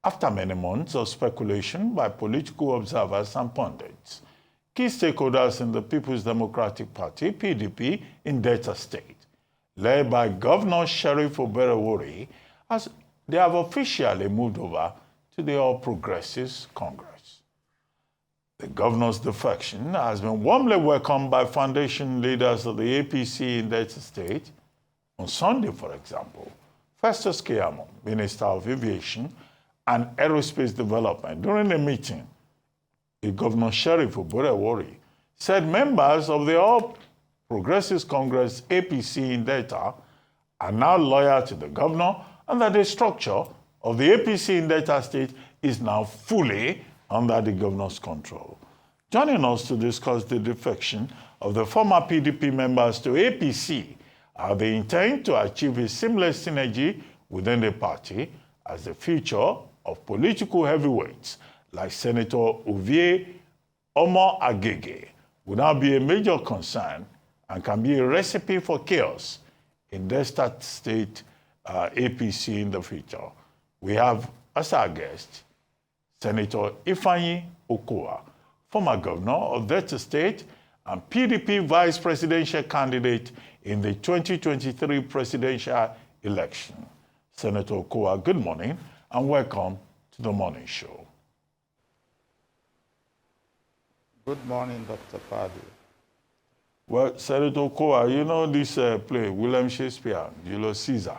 After many months of speculation by political observers and pundits, key stakeholders in the People's Democratic Party, PDP, in Delta State, led by Governor Sheriff Oberewori, as they have officially moved over to the All Progressives Congress. The governor's defection has been warmly welcomed by foundation leaders of the APC in Delta State. On Sunday, for example, Festus Keyamo, Minister of Aviation and Aerospace Development, during a meeting with Governor Sheriff Oberewori, said members of the All Progressives Congress APC in Delta are now loyal to the governor and that the structure of the APC in Delta State is now fully under the governor's control. Joining us to discuss the defection of the former PDP members to APC, how they intend to achieve a seamless synergy within the party as the future of political heavyweights like Senator Ovie Omo Agege will now be a major concern and can be a recipe for chaos in Delta State APC in the future. We have as our guest Senator Ifeanyi Okowa, former governor of Delta State and PDP vice presidential candidate in the 2023 presidential election. Senator Okowa, good morning and welcome to the morning show. Good morning, Dr. Padu. Well, Senator Okowa, you know this play, William Shakespeare, Julius Caesar.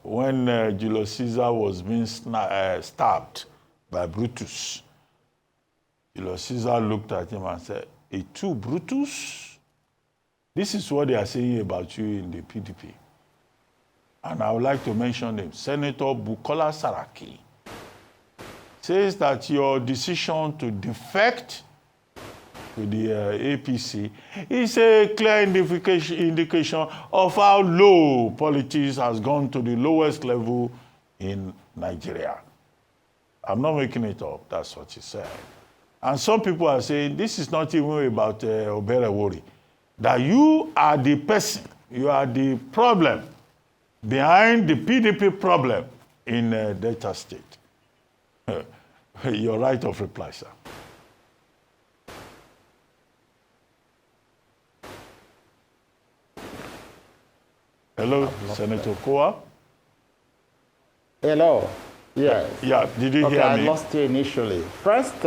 When Julius Caesar was being stabbed by Brutus, Julius Caesar looked at him and said, "A two Brutus?" This is what they are saying about you in the PDP. And I would like to mention him. Senator Bukola Saraki says that your decision to defect to the APC is a clear indication of how low politics has gone to the lowest level in Nigeria. I'm not making it up. That's what he said. And some people are saying this is not even about Oberewori, that you are the person, you are the problem behind the PDP problem in Delta State. Your right of reply, sir. Hello, Senator Okowa. Hello. Yes. Yeah, did you hear me? I lost you initially. First,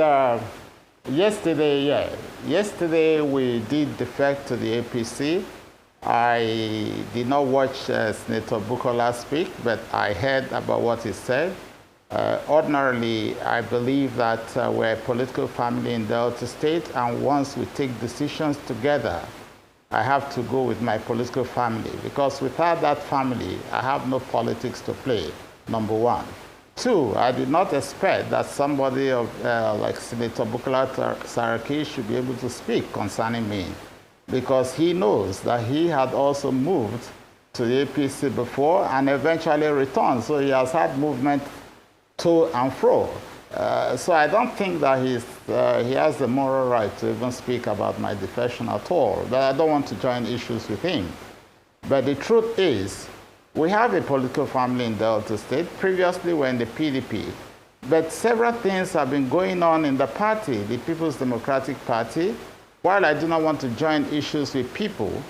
yesterday we did defect to the APC. I did not watch Senator Bukola speak, but I heard about what he said. Ordinarily, I believe that we're a political family in Delta State, and once we take decisions together, I have to go with my political family, because without that family, I have no politics to play, number one. Two, I did not expect that somebody like Senator Bukola Saraki should be able to speak concerning me, because he knows that he had also moved to the APC before and eventually returned. So he has had movement to and fro. So I don't think that he has the moral right to even speak about my defection at all. But I don't want to join issues with him. But the truth is, we have a political family in Delta State. Previously, we're in the PDP. But several things have been going on in the party, the People's Democratic Party. While I do not want to join issues with people,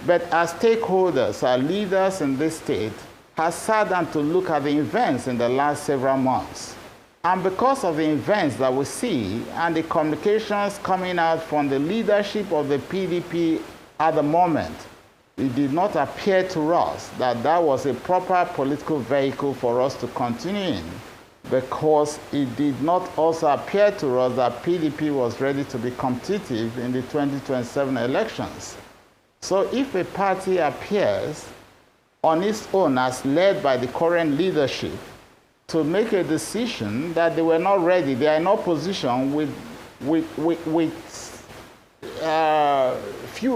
but as stakeholders, our leaders in this state, have sat down to look at the events in the last several months. And because of the events that we see and the communications coming out from the leadership of the PDP at the moment, it did not appear to us that that was a proper political vehicle for us to continue in, because it did not also appear to us that PDP was ready to be competitive in the 2027 elections. So if a party appears on its own as led by the current leadership to make a decision that they were not ready, they are in opposition with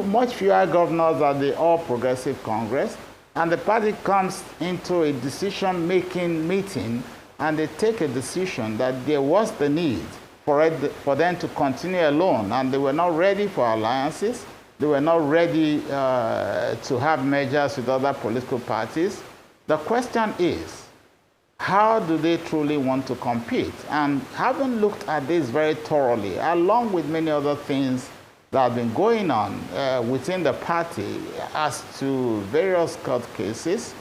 much fewer governors at the All Progressive Congress, and the party comes into a decision-making meeting and they take a decision that there was the need for them to continue alone, and they were not ready for alliances, they were not ready to have mergers with other political parties. The question is, how do they truly want to compete? And having looked at this very thoroughly, along with many other things that have been going on within the party as to various court cases,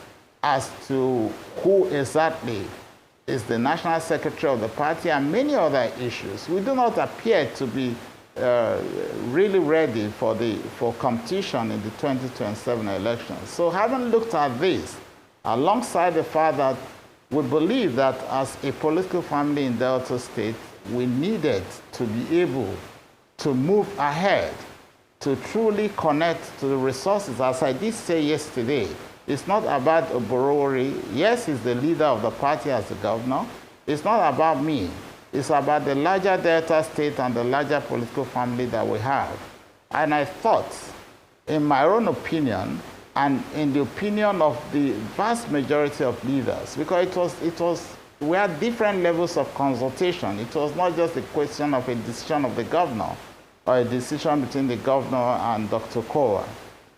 as to who exactly is the national secretary of the party, and many other issues, we do not appear to be really ready for competition in the 2027 elections. So having looked at this, alongside the fact that we believe that as a political family in Delta State, we needed to be able to move ahead, to truly connect to the resources. As I did say yesterday, it's not about Oborowori. Yes, he's the leader of the party as the governor. It's not about me. It's about the larger Delta State and the larger political family that we have. And I thought, in my own opinion, and in the opinion of the vast majority of leaders, because we had different levels of consultation. It was not just a question of a decision of the governor or a decision between the governor and Dr. Okowa.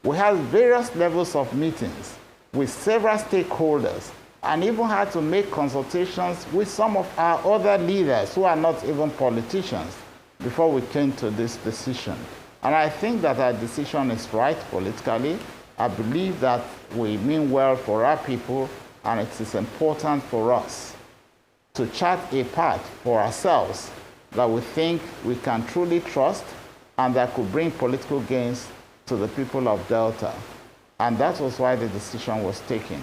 We had various levels of meetings with several stakeholders, and even had to make consultations with some of our other leaders who are not even politicians before we came to this decision. And I think that our decision is right politically. I believe that we mean well for our people, and it is important for us to chart a path for ourselves that we think we can truly trust and that could bring political gains to the people of Delta. And that was why the decision was taken.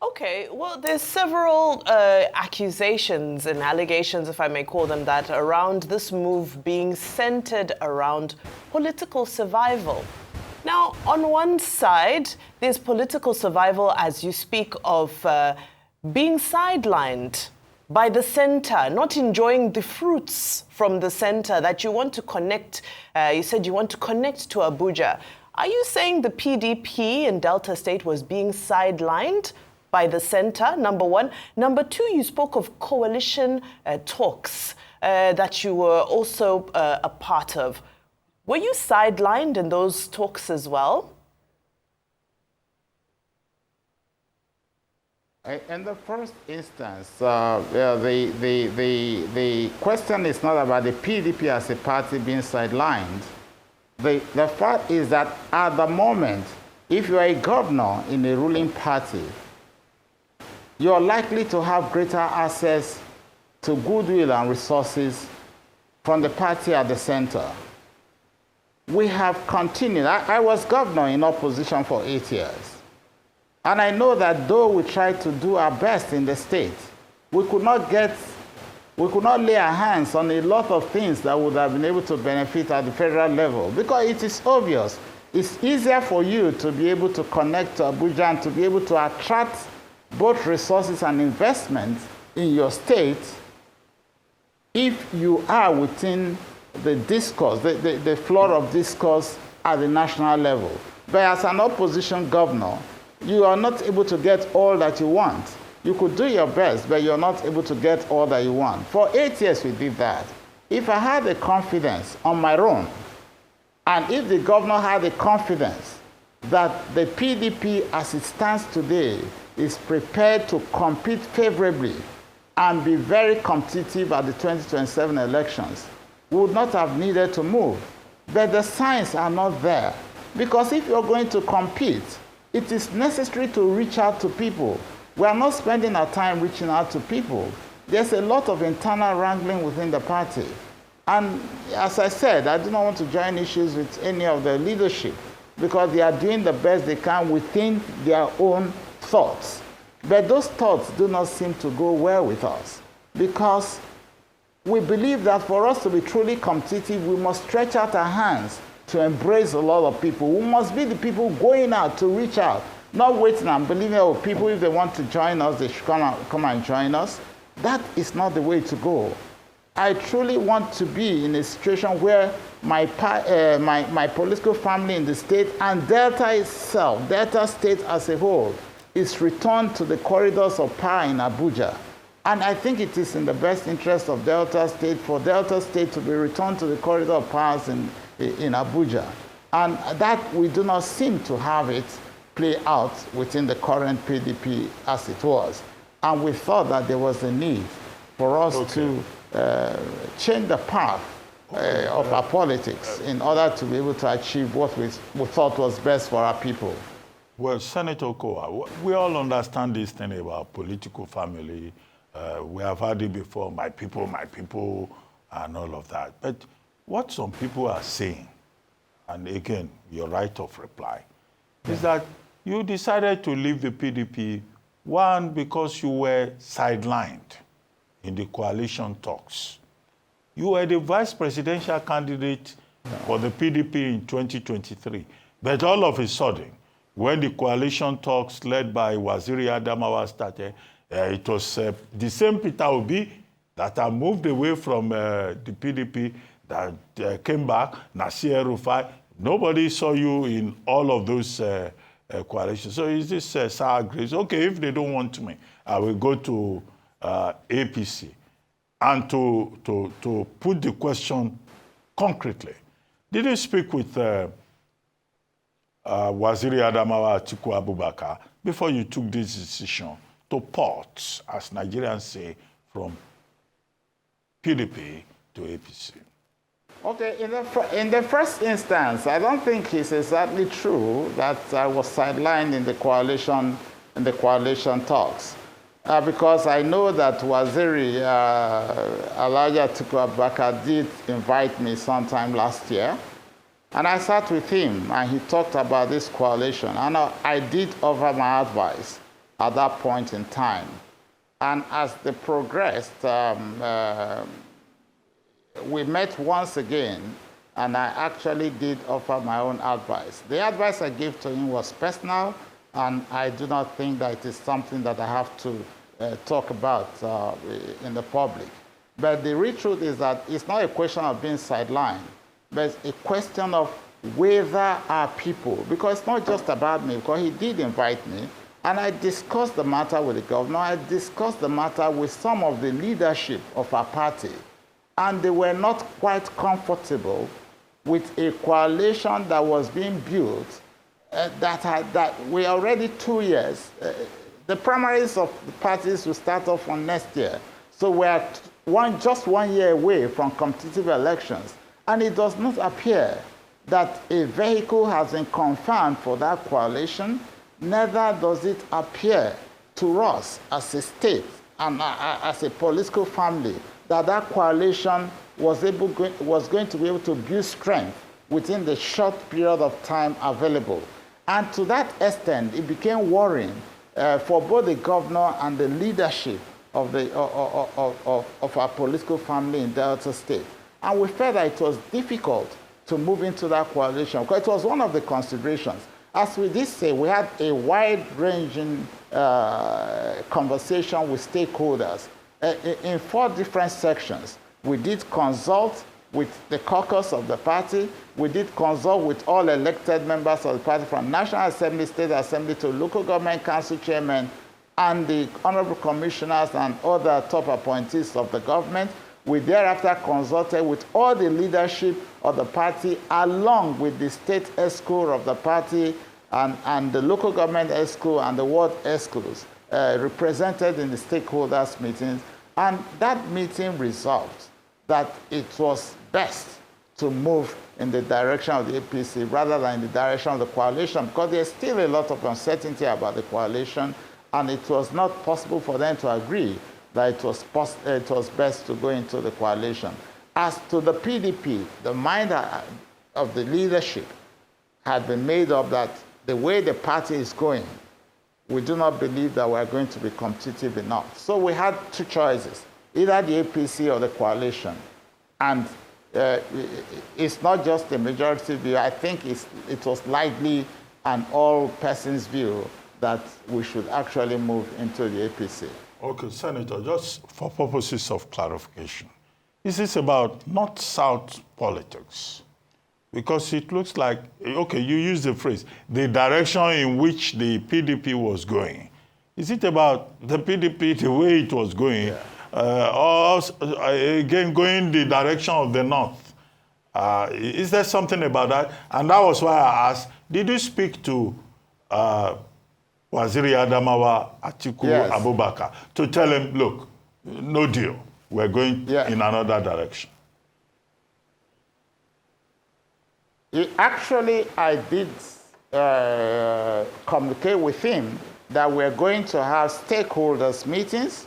Okay, well, there's several accusations and allegations, if I may call them that, around this move being centered around political survival. Now, on one side, there's political survival as you speak of being sidelined by the center, not enjoying the fruits from the center that you want to connect. You said you want to connect to Abuja. Are you saying the PDP in Delta State was being sidelined by the center, number one? Number two, you spoke of coalition talks that you were also a part of. Were you sidelined in those talks as well? In the first instance, the question is not about the PDP as a party being sidelined. The fact is that at the moment, if you are a governor in a ruling party, you're likely to have greater access to goodwill and resources from the party at the center. We have continued. I was governor in opposition for 8 years. And I know that though we tried to do our best in the state, we could not lay our hands on a lot of things that would have been able to benefit at the federal level, because it is obvious. It's easier for you to be able to connect to Abuja and to be able to attract both resources and investment in your state if you are within the discourse, the floor of discourse at the national level. But as an opposition governor, you are not able to get all that you want. You could do your best, but you're not able to get all that you want. For 8 years, we did that. If I had the confidence on my own, and if the governor had the confidence that the PDP as it stands today is prepared to compete favorably and be very competitive at the 2027 elections, we would not have needed to move. But the signs are not there. Because if you're going to compete, it is necessary to reach out to people. We are not spending our time reaching out to people. There's a lot of internal wrangling within the party. And as I said, I do not want to join issues with any of the leadership because they are doing the best they can within their own thoughts. But those thoughts do not seem to go well with us because we believe that for us to be truly competitive, we must stretch out our hands to embrace a lot of people. We must be the people going out to reach out, not waiting and believing that people, if they want to join us, they should come and join us. That is not the way to go. I truly want to be in a situation where my political family in the state and Delta itself, Delta State as a whole, is returned to the corridors of power in Abuja. And I think it is in the best interest of Delta State for Delta State to be returned to the corridor of powers in Abuja. And that we do not seem to have it play out within the current PDP as it was. And we thought that there was a need for us to change the path of our politics in order to be able to achieve what we thought was best for our people. Well, Senator Okowa, we all understand this thing about political family. We have heard it before, my people, and all of that. But what some people are saying, and again, your right of reply, is that you decided to leave the PDP, one, because you were sidelined in the coalition talks. You were the vice presidential candidate for the PDP in 2023. But all of a sudden, when the coalition talks led by Waziri Adamawa started, it was the same Peter Obi that had moved away from the PDP that came back, Nasir Rufai. Nobody saw you in all of those coalitions. So is this sour grapes? Okay, if they don't want me, I will go to APC. And to put the question concretely, did you speak with Waziri Adamawa Atiku Abubakar before you took this decision to port, as Nigerians say, from PDP to APC? Okay, in the first instance, I don't think it's exactly true that I was sidelined in the coalition talks, because I know that Waziri Atiku Abubakar did invite me sometime last year, and I sat with him and he talked about this coalition, and I did offer my advice at that point in time. And as they progressed, we met once again, and I actually did offer my own advice. The advice I gave to him was personal, and I do not think that it is something that I have to talk about in the public. But the real truth is that it's not a question of being sidelined, but it's a question of whether our people, because it's not just about me, because he did invite me, and I discussed the matter with the governor, I discussed the matter with some of the leadership of our party, and they were not quite comfortable with a coalition that was being built that we already 2 years. The primaries of the parties will start off on next year. So we're just 1 year away from competitive elections. And it does not appear that a vehicle has been confirmed for that coalition, neither does it appear to us as a state and as a political family that coalition was going to be able to build strength within the short period of time available. And to that extent, it became worrying for both the governor and the leadership of our political family in Delta State. And we felt that it was difficult to move into that coalition, because it was one of the considerations. As we did say, we had a wide-ranging conversation with stakeholders in 4 different sections. We did consult with the caucus of the party. We did consult with all elected members of the party, from National Assembly, State Assembly, to local government council chairmen, and the honorable commissioners and other top appointees of the government. We thereafter consulted with all the leadership of the party, along with the state ESCO of the party and the local government ESCO and the ward ESCOs represented in the stakeholders meetings. And that meeting resolved that it was best to move in the direction of the APC rather than in the direction of the coalition, because there's still a lot of uncertainty about the coalition, and it was not possible for them to agree that it was best to go into the coalition. As to the PDP, the mind of the leadership had been made up that the way the party is going, we do not believe that we're going to be competitive enough. So we had 2 choices, either the APC or the coalition. And it's not just a majority view. I think it was likely an all-persons view that we should actually move into the APC. Okay, Senator, just for purposes of clarification, is this about North-South politics? Because it looks like, okay, you use the phrase, the direction in which the PDP was going. Is it about the PDP, the way it was going, or again, going the direction of the North? Is there something about that? And that was why I asked, did you speak to Waziri Adamawa Atiku Yes. Abubakar to tell him, look, no deal. We're going in another direction. Actually, I did communicate with him that we're going to have stakeholders meetings,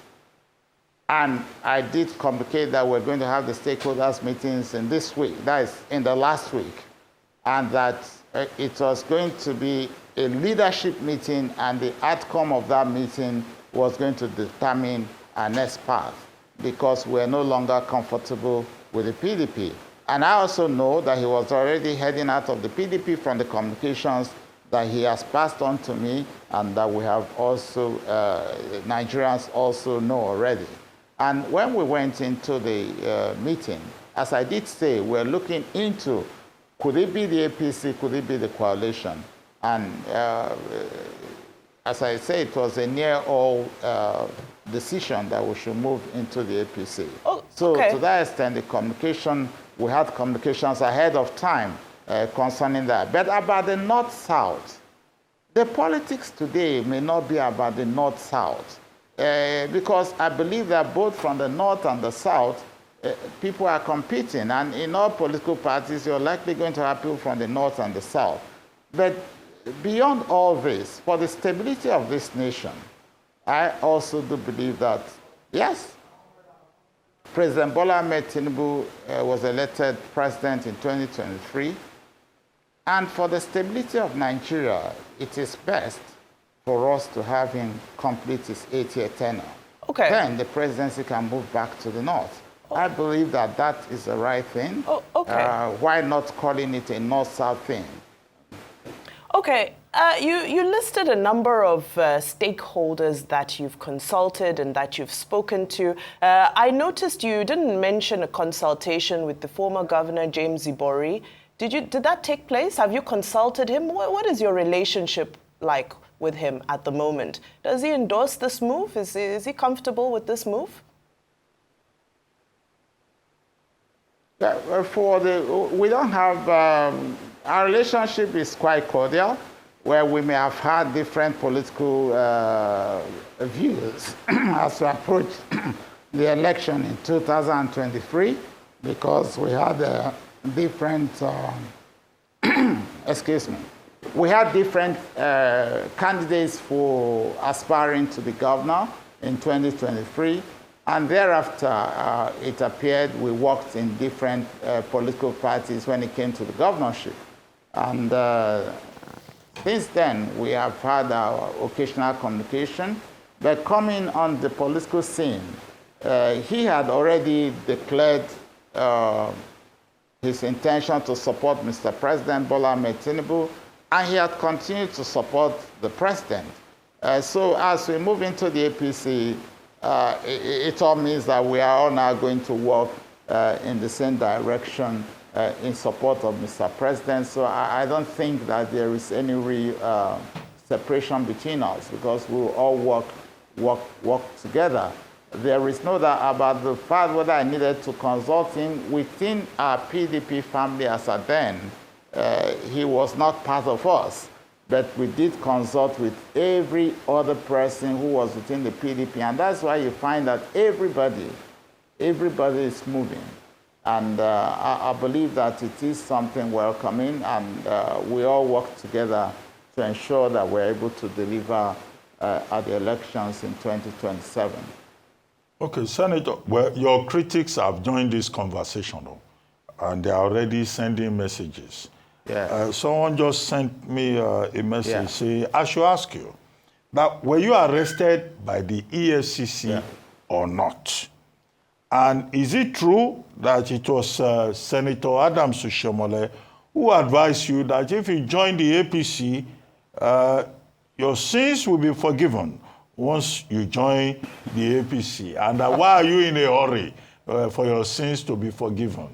and I did communicate that we're going to have the stakeholders meetings in this week, that is in the last week, and that it was going to be a leadership meeting, and the outcome of that meeting was going to determine our next path, because we're no longer comfortable with the PDP. And I also know that he was already heading out of the PDP from the communications that he has passed on to me, and that we have also, Nigerians also know already. And when we went into the meeting, as I did say, we're looking into, could it be the APC, could it be the coalition? And as I say, it was a near-all decision that we should move into the APC. Oh, so okay. to that extent, the communication, we had communications ahead of time concerning that. But about the North-South, the politics today may not be about the North-South, because I believe that both from the North and the South, people are competing. And in all political parties, you're likely going to have people from the North and the South. But beyond all this, for the stability of this nation, I also do believe that, yes, President Bola Ahmed Tinubu was elected president in 2023. And for the stability of Nigeria, it is best for us to have him complete his 8-year tenure. Okay. Then the presidency can move back to the North. Oh. I believe that that is the right thing. Oh, okay. Why not calling it a North-South thing? Okay. You listed a number of stakeholders that you've consulted and that you've spoken to. I noticed you didn't mention a consultation with the former governor, James Ibori. Did that take place? Have you consulted him? What is your relationship like with him at the moment? Does he endorse this move? Is he comfortable with this move? Yeah, we don't have, our relationship is quite cordial, where we may have had different political views as we approach the election in 2023, because we had different, excuse me, we had different candidates for aspiring to be governor in 2023. And thereafter, it appeared we worked in different political parties when it came to the governorship. And since then, we have had our occasional communication. But coming on the political scene, he had already declared his intention to support Mr. President Bola Ahmed Tinubu, and he had continued to support the president. So as we move into the APC, it all means that we are all now going to work in the same direction in support of Mr. President. So I don't think that there is any real separation between us, because we will all work together. There is no doubt about the fact whether I needed to consult him within our PDP family as at then. He was not part of us. But we did consult with every other person who was within the PDP, and that's why you find that everybody is moving. And I believe that it is something welcoming, and we all work together to ensure that we're able to deliver at the elections in 2027. Okay, Senator, well, your critics have joined this conversation, and they're already sending messages. Yeah. Someone just sent me a message saying, I should ask you, that were you arrested by the EFCC or not? And is it true that it was Senator Adams Ushomole who advised you that if you join the APC, your sins will be forgiven once you join the APC? And why are you in a hurry for your sins to be forgiven?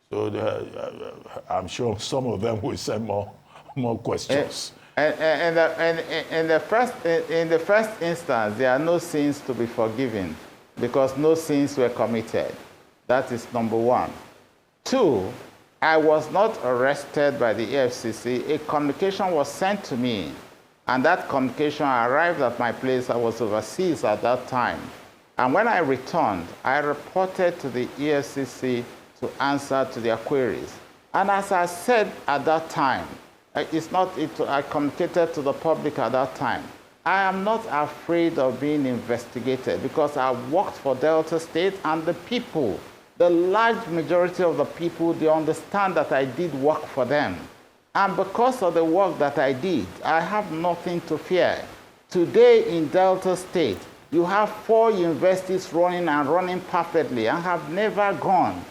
So I'm sure some of them will send more questions. In the first instance, there are no sins to be forgiven, because no sins were committed. That is number one. Two, I was not arrested by the EFCC. A communication was sent to me, And that communication arrived at my place. I was overseas at that time. And when I returned, I reported to the EFCC to answer to their queries. And as I said at that time, I communicated to the public at that time, I am not afraid of being investigated because I worked for Delta State, and the people, the large majority of the people, they understand that I did work for them. And because of the work that I did, I have nothing to fear. Today in Delta State, you have 4 universities running and running perfectly and have never gone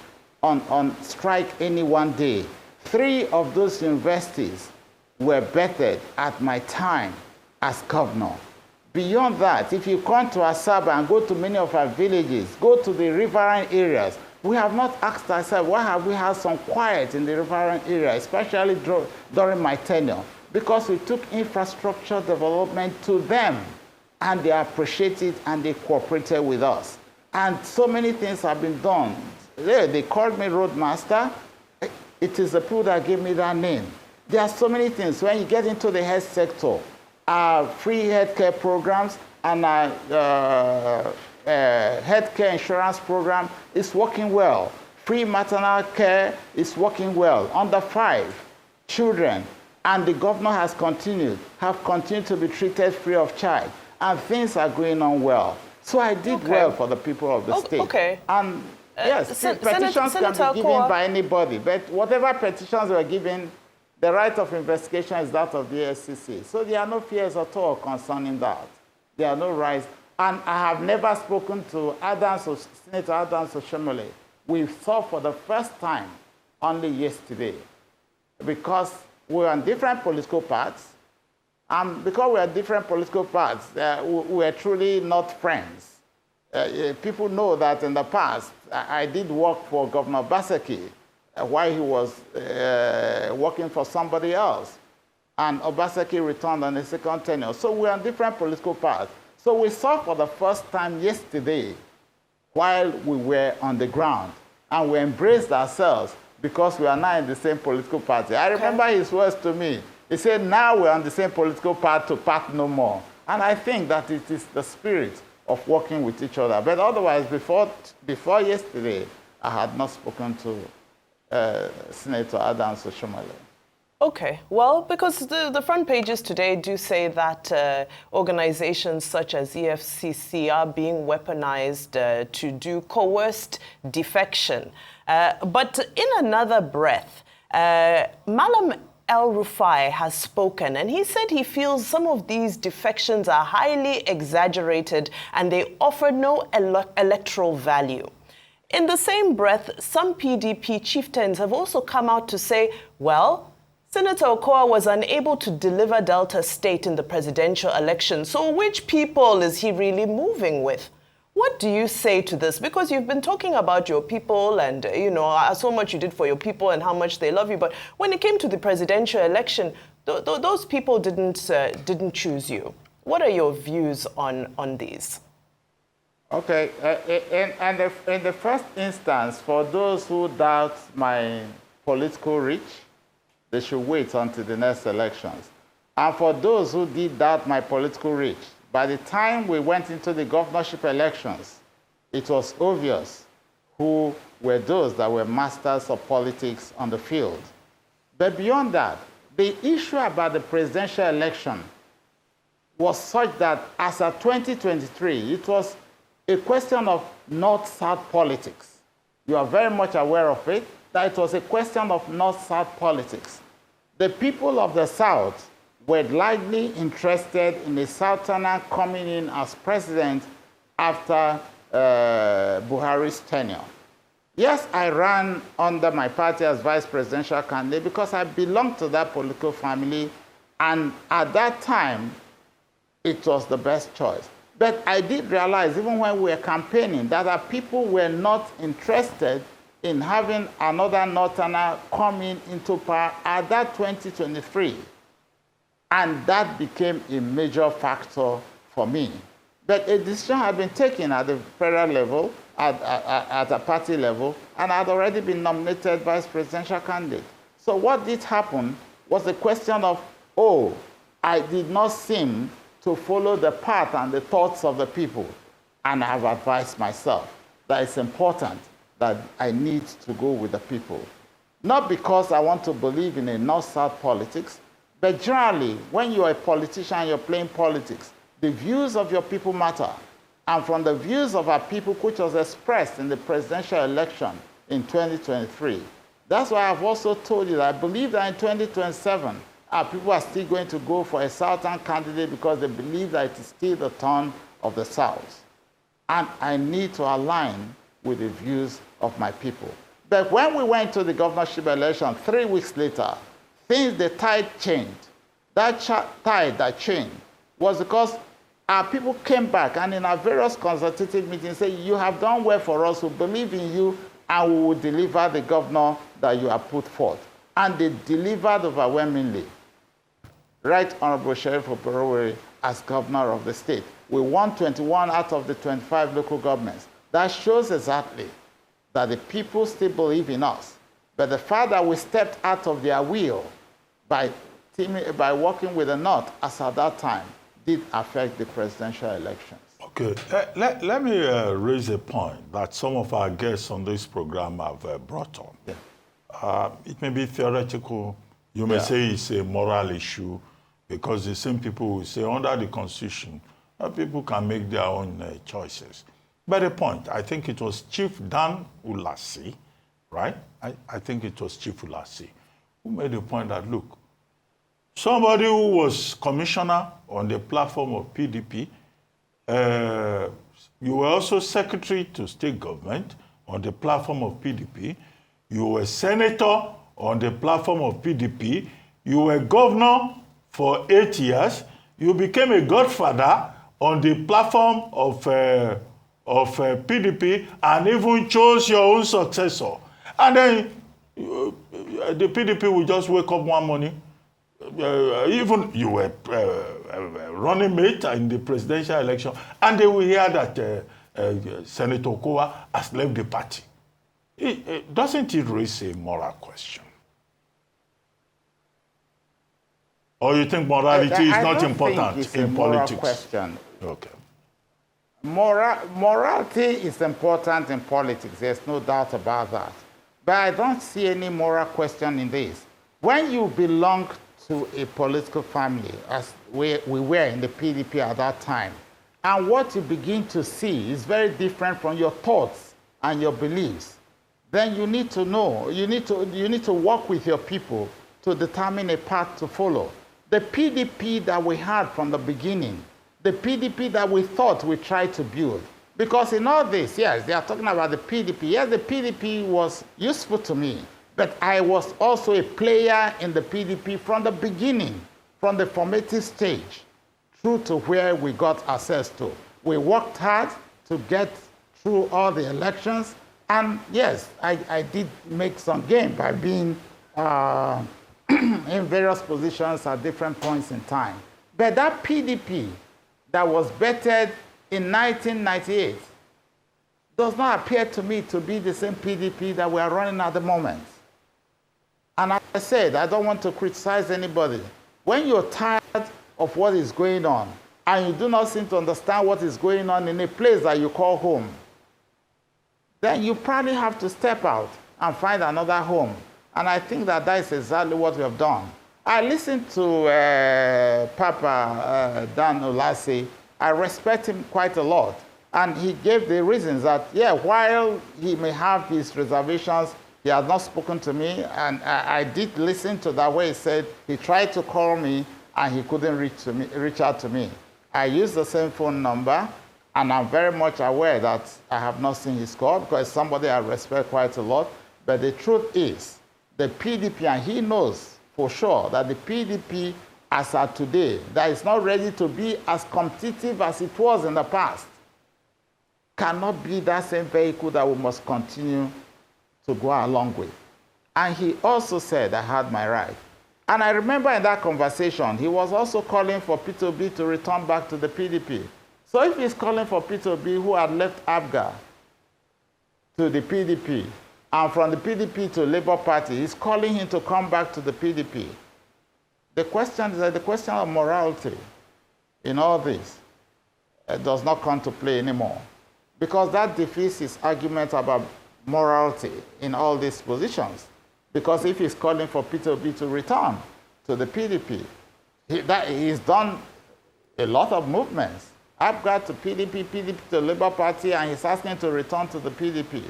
on strike any one day. 3 of those universities were bettered at my time as governor. Beyond that, if you come to Asaba and go to many of our villages, go to the riverine areas, we have not asked ourselves, why have we had some quiet in the riverine area, especially during my tenure? Because we took infrastructure development to them, and they appreciate it, and they cooperated with us. And so many things have been done. They called me Roadmaster. It is the people that gave me that name. There are so many things. When you get into the health sector, free healthcare programs and healthcare insurance program is working well. Free maternal care is working well. Under 5 children, and the governor have continued to be treated free of charge, and things are going on well. So I did well for the people of the state. Okay. And yes, petitions can be given by anybody, but whatever petitions were given, the right of investigation is that of the SCC. So there are no fears at all concerning that. There are no rights. And I have never spoken to Senator Adams Oshomole. We saw for the first time only yesterday, because we're on different political paths. And because we are different political paths, we are truly not friends. People know that in the past, I did work for Governor Obaseki while he was working for somebody else. And Obaseki returned on his second tenure. So we're on different political paths. So we saw for the first time yesterday while we were on the ground, and we embraced ourselves because we are now in the same political party. I remember his words to me. He said, now we're on the same political path to part no more. And I think that it is the spirit of working with each other. But otherwise, before yesterday, I had not spoken to Senator Adams Oshomole. Okay, well, because the front pages today do say that organizations such as EFCC are being weaponized to do coerced defection. But in another breath, Malam El-Rufai has spoken, and he said he feels some of these defections are highly exaggerated and they offer no electoral value. In the same breath, some PDP chieftains have also come out to say, well, Senator Okowa was unable to deliver Delta State in the presidential election, so which people is he really moving with? What do you say to this? Because you've been talking about your people and, you know, so much you did for your people and how much they love you, but when it came to the presidential election, those people didn't choose you. What are your views on these? Okay, in the first instance, for those who doubt my political reach, they should wait until the next elections. And for those who did doubt my political reach, by the time we went into the governorship elections, it was obvious who were those that were masters of politics on the field. But beyond that, the issue about the presidential election was such that as of 2023, it was a question of North-South politics. You are very much aware of it, that it was a question of North-South politics. The people of the South were largely interested in a Southerner coming in as president after Buhari's tenure. Yes, I ran under my party as vice presidential candidate because I belonged to that political family, and at that time, it was the best choice. But I did realize, even when we were campaigning, that our people were not interested in having another Northerner coming into power at that 2023. And that became a major factor for me. But a decision had been taken at the federal level, at a party level, and I had already been nominated vice presidential candidate. So what did happen was a question of, oh, I did not seem to follow the path and the thoughts of the people. And I have advised myself that it's important that I need to go with the people. Not because I want to believe in a North-South politics, but generally, when you're a politician, you're playing politics, the views of your people matter. And from the views of our people, which was expressed in the presidential election in 2023, that's why I've also told you that I believe that in 2027, our people are still going to go for a Southern candidate because they believe that it is still the turn of the South. And I need to align with the views of my people. But when we went to the governorship election 3 weeks later, the tide changed. That tide that changed was because our people came back and in our various consultative meetings said, you have done well for us, we believe in you, and we will deliver the governor that you have put forth. And they delivered overwhelmingly. Right Honorable Sheriff Okowa as governor of the state. We won 21 out of the 25 local governments. That shows exactly that the people still believe in us. But the fact that we stepped out of their will by working with the North, as at that time, did affect the presidential elections. Okay, let me raise a point that some of our guests on this program have brought on. Yeah. It may be theoretical. You may say it's a moral issue, because the same people will say under the Constitution, people can make their own choices. But the point, I think it was Chief Dan Ulasi, right? I think it was Chief Ulasi, who made the point that, look, somebody who was commissioner on the platform of PDP, you were also secretary to state government on the platform of PDP, you were senator on the platform of PDP, you were governor for 8 years, you became a godfather on the platform of PDP and even chose your own successor. And then the PDP will just wake up one morning. Even you were running mate in the presidential election, and they will hear that Senator Okowa has left the party. Doesn't it raise a moral question? Or you think morality is not important in politics? Moral question. Okay. Morality is important in politics. There's no doubt about that. But I don't see any moral question in this. When you belong to a political family, as we were in the PDP at that time, and what you begin to see is very different from your thoughts and your beliefs, then you need to know, you need to work with your people to determine a path to follow. The PDP that we had from the beginning, the PDP that we thought we tried to build. Because in all this, yes, they are talking about the PDP. Yes, the PDP was useful to me, but I was also a player in the PDP from the beginning, from the formative stage, through to where we got ourselves to. We worked hard to get through all the elections, and yes, I did make some gain by being in various positions at different points in time. But that PDP that was vetted in 1998 does not appear to me to be the same PDP that we are running at the moment. And as I said, I don't want to criticize anybody. When you're tired of what is going on, and you do not seem to understand what is going on in a place that you call home, then you probably have to step out and find another home. And I think that that is exactly what we have done. I listened to Papa Dan Ulasi. I respect him quite a lot. And he gave the reasons that, yeah, while he may have his reservations, he has not spoken to me. And I did listen to that where he said he tried to call me and he couldn't reach out to me. I used the same phone number, and I'm very much aware that I have not seen his call because it's somebody I respect quite a lot. But the truth is, the PDP, and he knows for sure that the PDP as of today, that is not ready to be as competitive as it was in the past, cannot be that same vehicle that we must continue to go along with. And he also said, I had my right. And I remember in that conversation, he was also calling for Peter Obi to return back to the PDP. So if he's calling for Peter Obi, who had left ABGA to the PDP, and from the PDP to Labour Party, he's calling him to come back to the PDP, The question is that the question of morality in all this does not come to play anymore, because that defeats his argument about morality in all these positions. Because if he's calling for P2B to return to the PDP, he's done a lot of movements. Upgrade to PDP, PDP to Labour Party, and he's asking to return to the PDP.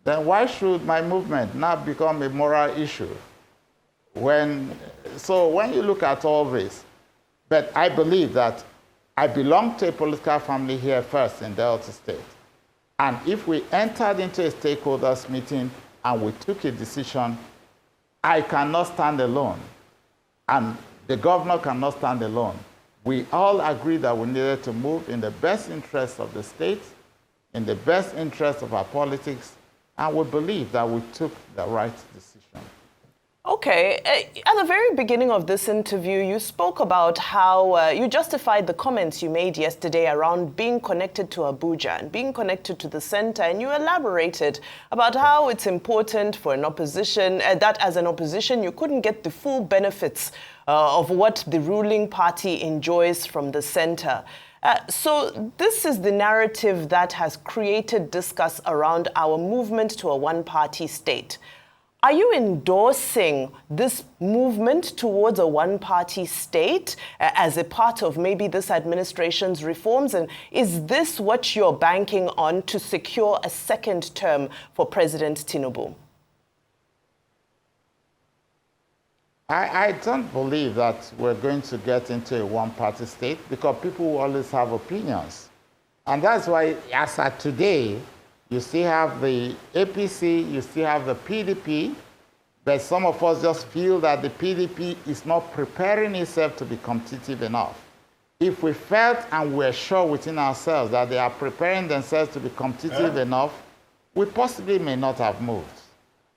Then why should my movement now become a moral issue? So when you look at all this, but I believe that I belong to a political family here first in Delta State. And if we entered into a stakeholders meeting and we took a decision, I cannot stand alone. And the governor cannot stand alone. We all agreed that we needed to move in the best interest of the state, in the best interest of our politics, and we believe that we took the right decision. Okay. At the very beginning of this interview, you spoke about how you justified the comments you made yesterday around being connected to Abuja and being connected to the center, and you elaborated about how it's important for an opposition, that as an opposition, you couldn't get the full benefits of what the ruling party enjoys from the center. So this is the narrative that has created discuss around our movement to a one-party state. Are you endorsing this movement towards a one-party state as a part of maybe this administration's reforms? And is this what you're banking on to secure a second term for President Tinubu? I don't believe that we're going to get into a one-party state, because people will always have opinions. And that's why, as of today, you still have the APC, you still have the PDP, but some of us just feel that the PDP is not preparing itself to be competitive enough. If we felt and we're sure within ourselves that they are preparing themselves to be competitive enough, we possibly may not have moved.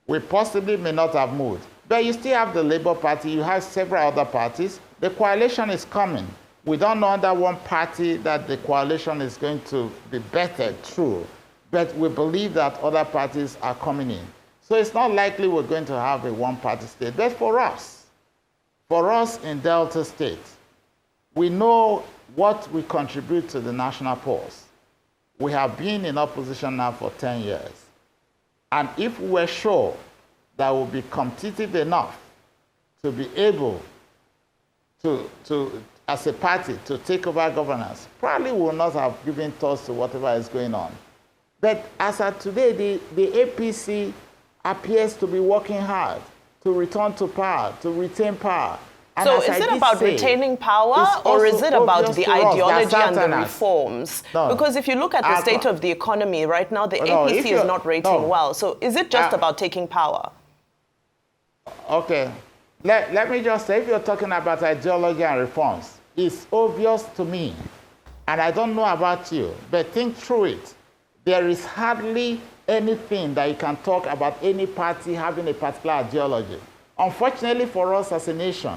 We possibly may not have moved. But you still have the Labour Party, you have several other parties. The coalition is coming. We don't know under one party that the coalition is going to be better, true. But we believe that other parties are coming in. So it's not likely we're going to have a one-party state. But for us in Delta State, we know what we contribute to the national polls. We have been in opposition now for 10 years. And if we were sure that we'll be competitive enough to be able to, as a party, to take over governance, probably will not have given thoughts to whatever is going on. But as of today, the APC appears to be working hard to return to power, to retain power. And so is it about retaining power, or is it about the ideology and the reforms? No. Because if you look at the state of the economy right now, the APC is not rating well. So is it just about taking power? Okay. Let me just say, if you're talking about ideology and reforms, it's obvious to me, and I don't know about you, but think through it. There is hardly anything that you can talk about any party having a particular ideology. Unfortunately for us as a nation,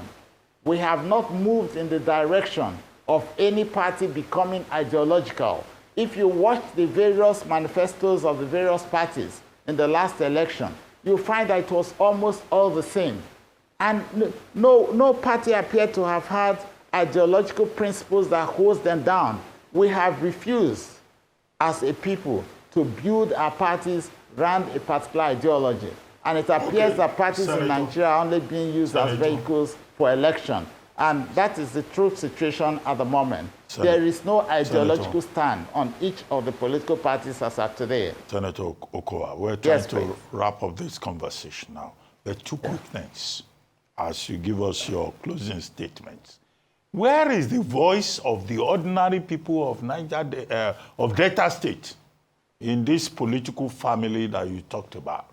we have not moved in the direction of any party becoming ideological. If you watch the various manifestos of the various parties in the last election, you'll find that it was almost all the same. And no party appeared to have had ideological principles that holds them down. We have refused as a people to build our parties around a particular ideology. And it appears that parties in Nigeria are only being used as vehicles for election. And that is the true situation at the moment. There is no ideological stand on each of the political parties as of today. Senator Okowa, we're trying to wrap up this conversation now. But two quick things as you give us your closing statements. Where is the voice of the ordinary people of of Delta State in this political family that you talked about?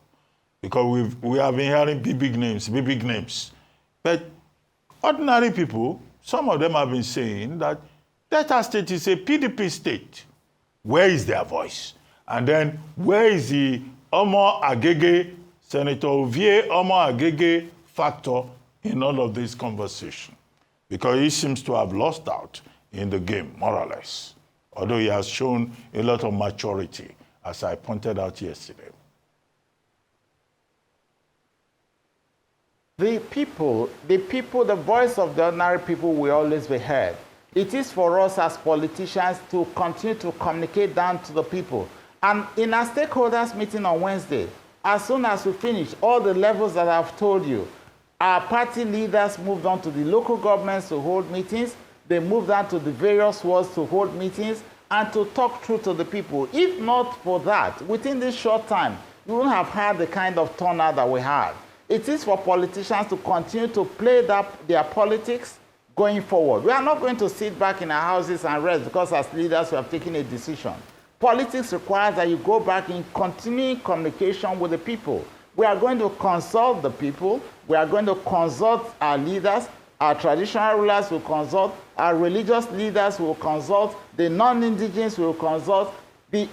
Because we have been hearing big names. But ordinary people, some of them have been saying that Delta State is a PDP state. Where is their voice? And then where is the Omo Agege, Senator Ovie Omo Agege factor in all of this conversation? Because he seems to have lost out in the game, more or less, although he has shown a lot of maturity, as I pointed out yesterday. The voice of the ordinary people will always be heard. It is for us as politicians to continue to communicate down to the people. And in our stakeholders meeting on Wednesday, as soon as we finish all the levels that I've told you, our party leaders moved on to the local governments to hold meetings. They moved on to the various wards to hold meetings and to talk through to the people. If not for that, within this short time, you wouldn't have had the kind of turnout that we had. It is for politicians to continue to play their politics going forward. We are not going to sit back in our houses and rest because as leaders we have taken a decision. Politics requires that you go back in continuing communication with the people. We are going to consult the people. We are going to consult our leaders. Our traditional rulers will consult. Our religious leaders will consult. The non-indigenous will consult.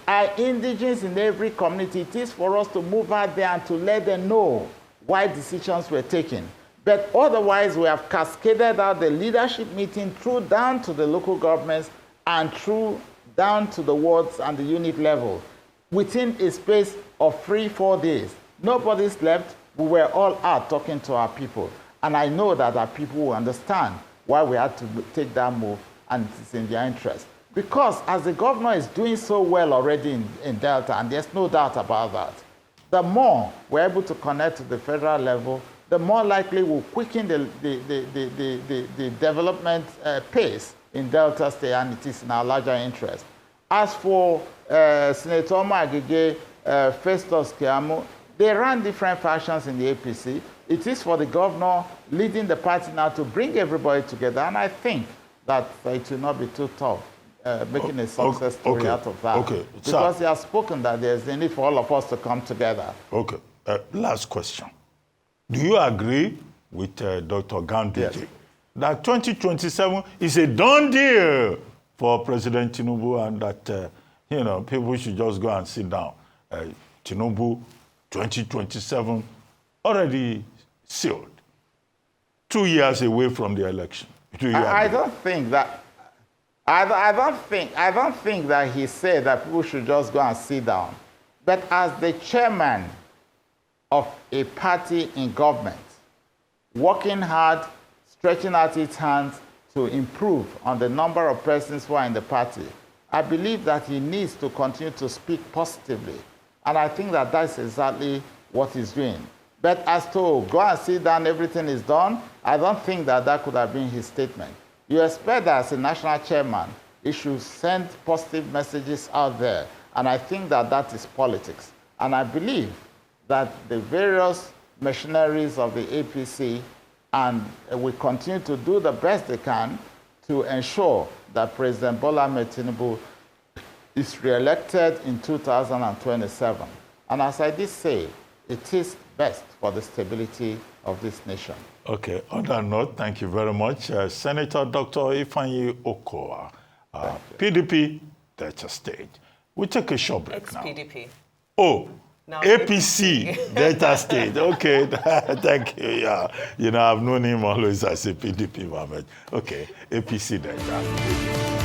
Our indigenous in every community. It is for us to move out there and to let them know why decisions were taken. But otherwise, we have cascaded out the leadership meeting through down to the local governments and through down to the wards and the unit level within a space of 3-4 days. Nobody slept. We were all out talking to our people. And I know that our people will understand why we had to take that move, and it is in their interest. Because as the governor is doing so well already in Delta, and there's no doubt about that, the more we're able to connect to the federal level, the more likely we'll quicken the development pace in Delta State, and it is in our larger interest. As for Senator Agege, Festus Keyamo, they ran different factions in the APC. It is for the governor leading the party now to bring everybody together, and I think that it will not be too tough making a success story out of that. Okay. Because he has spoken that there's a need for all of us to come together. Okay. Last question. Do you agree with Dr. Ganduje that 2027 is a done deal for President Tinubu, and that people should just go and sit down? Tinubu, 2027, already sealed. 2 years away from the election. I don't think that. I don't think that he said that people should just go and sit down. But as the chairman of a party in government, working hard, stretching out its hands to improve on the number of persons who are in the party, I believe that he needs to continue to speak positively. And I think that that's exactly what he's doing. But as to go and sit down, everything is done, I don't think that that could have been his statement. You expect that as a national chairman, he should send positive messages out there. And I think that that is politics. And I believe that the various machineries of the APC and will continue to do the best they can to ensure that President Bola Ahmed Tinubu is re-elected in 2027. And as I did say, it is best for the stability of this nation. Okay, on that note, thank you very much. Senator Dr. Ifeanyi Okowa, PDP, Delta State. We'll take a short break now. Ex-PDP. Oh, Now APC, Delta State. Okay, thank you. Yeah, I've known him always as a PDP, Mohammed. Okay, APC Delta.